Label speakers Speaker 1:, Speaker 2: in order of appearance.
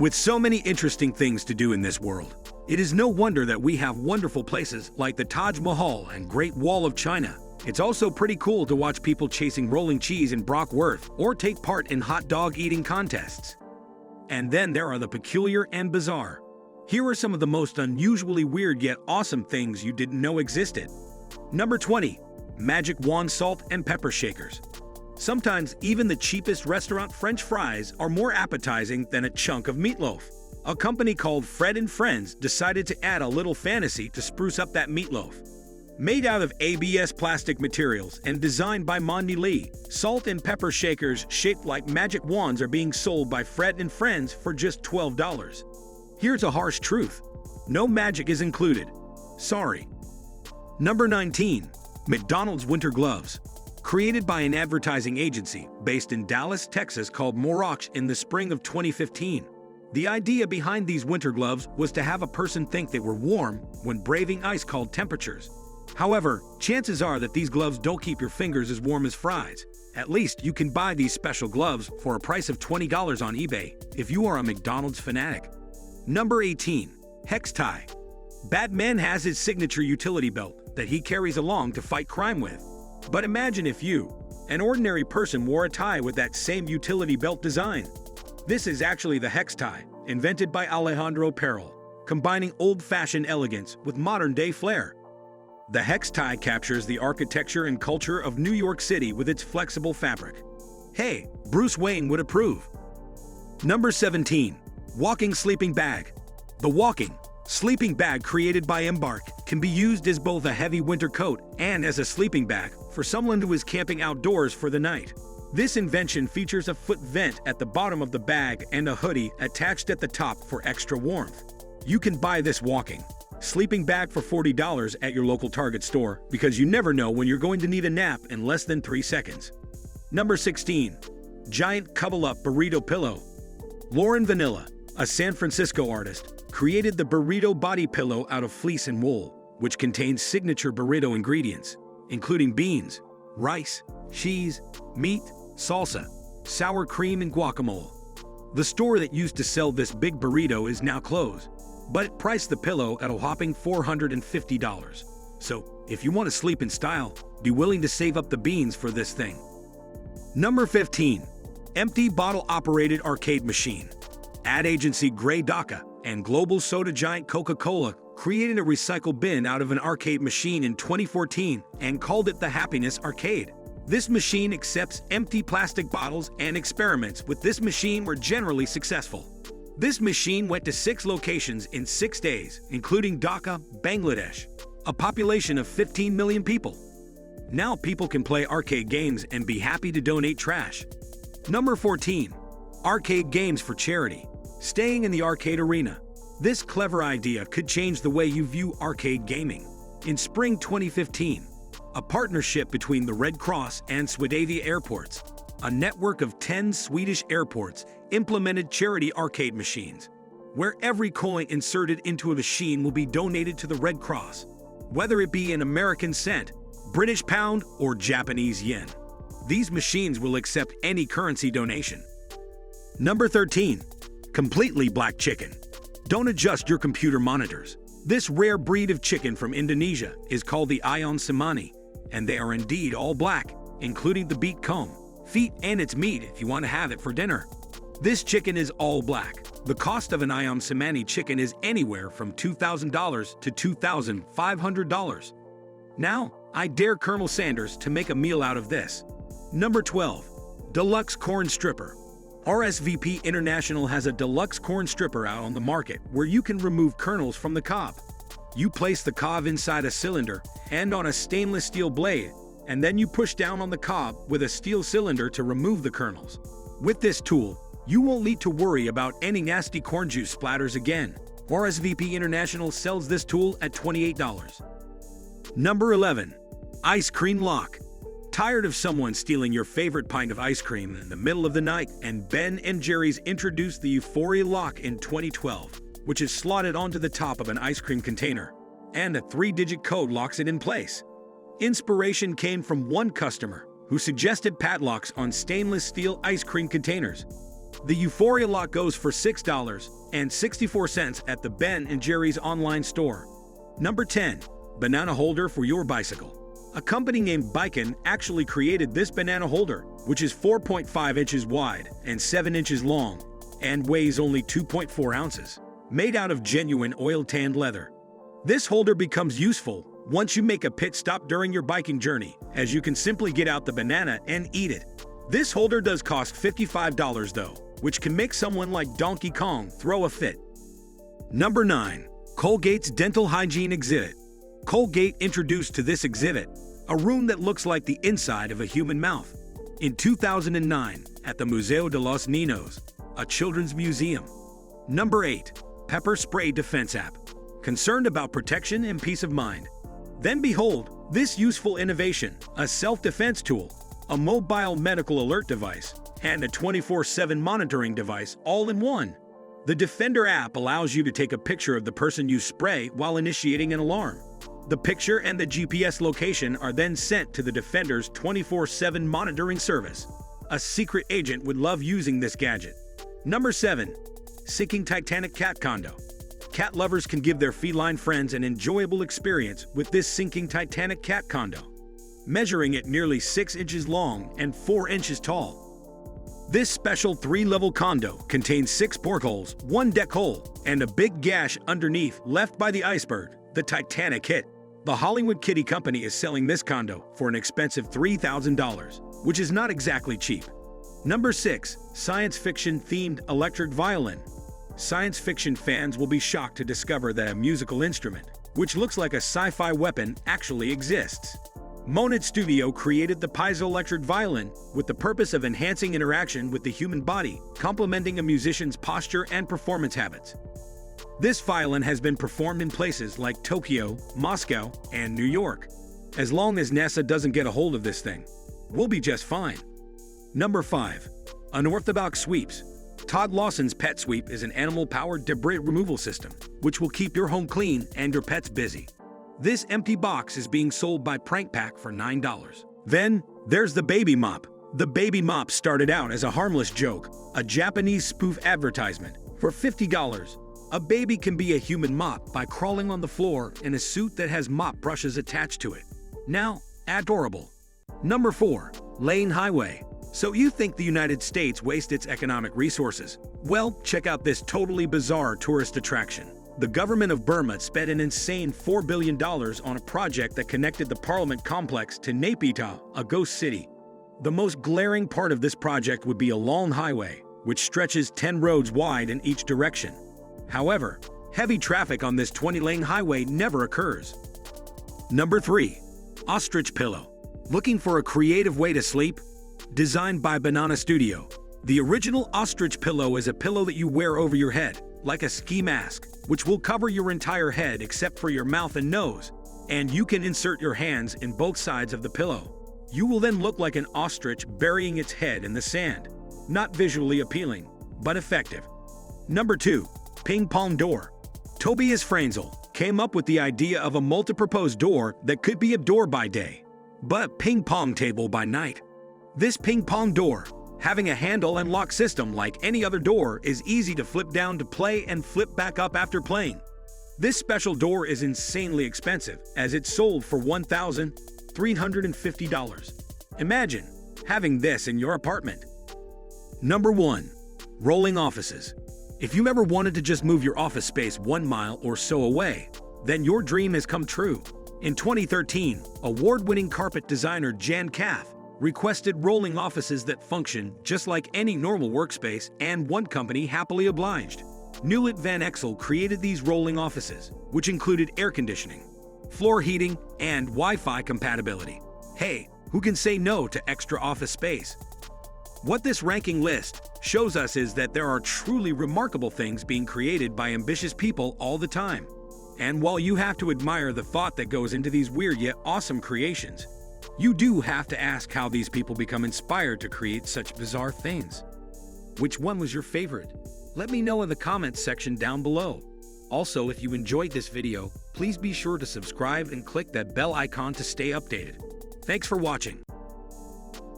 Speaker 1: With so many interesting things to do in this world, it is no wonder that we have wonderful places like the Taj Mahal and Great Wall of China. It's also pretty cool to watch people chasing rolling cheese in Brockworth or take part in hot dog eating contests. And then there are the peculiar and bizarre. Here are some of the most unusually weird yet awesome things you didn't know existed. Number 20. Magic Wand Salt and Pepper Shakers. Sometimes even the cheapest restaurant French fries are more appetizing than a chunk of meatloaf. A company called Fred and Friends decided to add a little fantasy to spruce up that meatloaf. Made out of ABS plastic materials and designed by Mondi Lee, salt and pepper shakers shaped like magic wands are being sold by Fred and Friends for just $12. Here's a harsh truth. No magic is included. Sorry. Number 19. McDonald's Winter Gloves. Created by an advertising agency based in Dallas, Texas called Moroch in the spring of 2015. The idea behind these winter gloves was to have a person think they were warm when braving ice-cold temperatures. However, chances are that these gloves don't keep your fingers as warm as fries. At least you can buy these special gloves for a price of $20 on eBay if you are a McDonald's fanatic. Number 18. Hex Tie. Batman has his signature utility belt that he carries along to fight crime with. But imagine if you, an ordinary person, wore a tie with that same utility belt design. This is actually the Hex Tie, invented by Alejandro Perel, combining old-fashioned elegance with modern-day flair. The Hex Tie captures the architecture and culture of New York City with its flexible fabric. Hey, Bruce Wayne would approve. Number 17. Walking Sleeping Bag. The walking sleeping bag created by Embark can be used as both a heavy winter coat and as a sleeping bag for someone who is camping outdoors for the night. This invention features a foot vent at the bottom of the bag and a hoodie attached at the top for extra warmth. You can buy this walking sleeping bag for $40 at your local Target store because you never know when you're going to need a nap in less than 3 seconds. Number 16. Giant Cuddle Up Burrito Pillow. Lauren Vanilla, a San Francisco artist, created the Burrito body pillow out of fleece and wool, which contains signature burrito ingredients, including beans, rice, cheese, meat, salsa, sour cream, and guacamole. The store that used to sell this big burrito is now closed, but it priced the pillow at a whopping $450. So, if you want to sleep in style, be willing to save up the beans for this thing. Number 15. Empty bottle-operated arcade machine. Ad agency Grey Daka and global soda giant Coca-Cola created a recycle bin out of an arcade machine in 2014 and called it the Happiness Arcade. This machine accepts empty plastic bottles, and experiments with this machine were generally successful. This machine went to 6 locations in 6 days, including Dhaka, Bangladesh, a population of 15 million people. Now people can play arcade games and be happy to donate trash. Number 14. Arcade games for charity. Staying in the arcade arena. This clever idea could change the way you view arcade gaming. In spring 2015, a partnership between the Red Cross and Swedavia Airports, a network of 10 Swedish airports, implemented charity arcade machines, where every coin inserted into a machine will be donated to the Red Cross, whether it be an American cent, British pound, or Japanese yen. These machines will accept any currency donation. Number 13. Completely black chicken. Don't adjust your computer monitors. This rare breed of chicken from Indonesia is called the Ayam Cemani, and they are indeed all black, including the beak comb, feet, and its meat if you want to have it for dinner. This chicken is all black. The cost of an Ayam Cemani chicken is anywhere from $2,000 to $2,500. Now, I dare Colonel Sanders to make a meal out of this. Number 12. Deluxe Corn Stripper. RSVP International has a deluxe corn stripper out on the market where you can remove kernels from the cob. You place the cob inside a cylinder and on a stainless steel blade, and then you push down on the cob with a steel cylinder to remove the kernels. With this tool, you won't need to worry about any nasty corn juice splatters again. RSVP International sells this tool at $28. Number 11. Ice Cream Lock. Tired of someone stealing your favorite pint of ice cream in the middle of the night? And Ben & Jerry's introduced the Euphoria Lock in 2012, which is slotted onto the top of an ice cream container, and a 3-digit code locks it in place. Inspiration came from one customer who suggested padlocks on stainless steel ice cream containers. The Euphoria Lock goes for $6.64 at the Ben & Jerry's online store. Number 10. Banana Holder for your bicycle. A company named Violin actually created this banana holder, which is 4.5 inches wide and 7 inches long, and weighs only 2.4 ounces. Made out of genuine oil-tanned leather. This holder becomes useful once you make a pit stop during your biking journey, as you can simply get out the banana and eat it. This holder does cost $55 though, which can make someone like Donkey Kong throw a fit. Number 9. Colgate's Dental Hygiene Exhibit. Colgate introduced to this exhibit a room that looks like the inside of a human mouth. In 2009, at the Museo de los Niños, a children's museum. Number 8. Pepper Spray Defense App. Concerned about protection and peace of mind? Then behold, this useful innovation, a self-defense tool, a mobile medical alert device, and a 24/7 monitoring device all in one. The Defender app allows you to take a picture of the person you spray while initiating an alarm. The picture and the GPS location are then sent to the Defender's 24/7 monitoring service. A secret agent would love using this gadget. Number 7. Sinking Titanic Cat Condo. Cat lovers can give their feline friends an enjoyable experience with this sinking Titanic cat condo, measuring at nearly 6 inches long and 4 inches tall. This special 3-level condo contains 6 portholes, 1 deck hole, and a big gash underneath left by the iceberg the Titanic hit. The Hollywood Kitty Company is selling this condo for an expensive $3,000, which is not exactly cheap. Number 6. Science fiction-themed electric violin. Science fiction fans will be shocked to discover that a musical instrument, which looks like a sci-fi weapon, actually exists. Monad Studio created the piezoelectric violin with the purpose of enhancing interaction with the human body, complementing a musician's posture and performance habits. This violin has been performed in places like Tokyo, Moscow, and New York. As long as NASA doesn't get a hold of this thing, we'll be just fine. Number 5. Unorthodox Sweeps. Todd Lawson's Pet Sweep is an animal-powered debris removal system, which will keep your home clean and your pets busy. This empty box is being sold by Prank Pack for $9. Then, there's the Baby Mop. The Baby Mop started out as a harmless joke, a Japanese spoof advertisement. For $50, a baby can be a human mop by crawling on the floor in a suit that has mop brushes attached to it. Now, adorable. Number 4. Lane Highway. So you think the United States wastes its economic resources? Well, check out this totally bizarre tourist attraction. The government of Burma spent an insane $4 billion on a project that connected the Parliament complex to Naypyidaw, a ghost city. The most glaring part of this project would be a long highway, which stretches 10 roads wide in each direction. However, heavy traffic on this 20-lane highway never occurs. Number 3. Ostrich Pillow. Looking for a creative way to sleep? Designed by Banana Studio, the original Ostrich Pillow is a pillow that you wear over your head, like a ski mask, which will cover your entire head except for your mouth and nose, and you can insert your hands in both sides of the pillow. You will then look like an ostrich burying its head in the sand. Not visually appealing, but effective. Number 2. Ping Pong Door. Tobias Franzel came up with the idea of a multi-purpose door that could be a door by day, but ping pong table by night. This ping pong door, having a handle and lock system like any other door, is easy to flip down to play and flip back up after playing. This special door is insanely expensive, as it's sold for $1,350. Imagine having this in your apartment. Number 1. Rolling offices. If you ever wanted to just move your office space 1 mile or so away, then your dream has come true. In 2013, award-winning carpet designer Jan Kath requested rolling offices that function just like any normal workspace, and one company happily obliged. Newlet Van Exel created these rolling offices, which included air conditioning, floor heating, and Wi-Fi compatibility. Hey, who can say no to extra office space? What this ranking list shows us is that there are truly remarkable things being created by ambitious people all the time. And while you have to admire the thought that goes into these weird yet awesome creations, you do have to ask how these people become inspired to create such bizarre things. Which one was your favorite? Let me know in the comments section down below. Also, if you enjoyed this video, please be sure to subscribe and click that bell icon to stay updated. Thanks for watching.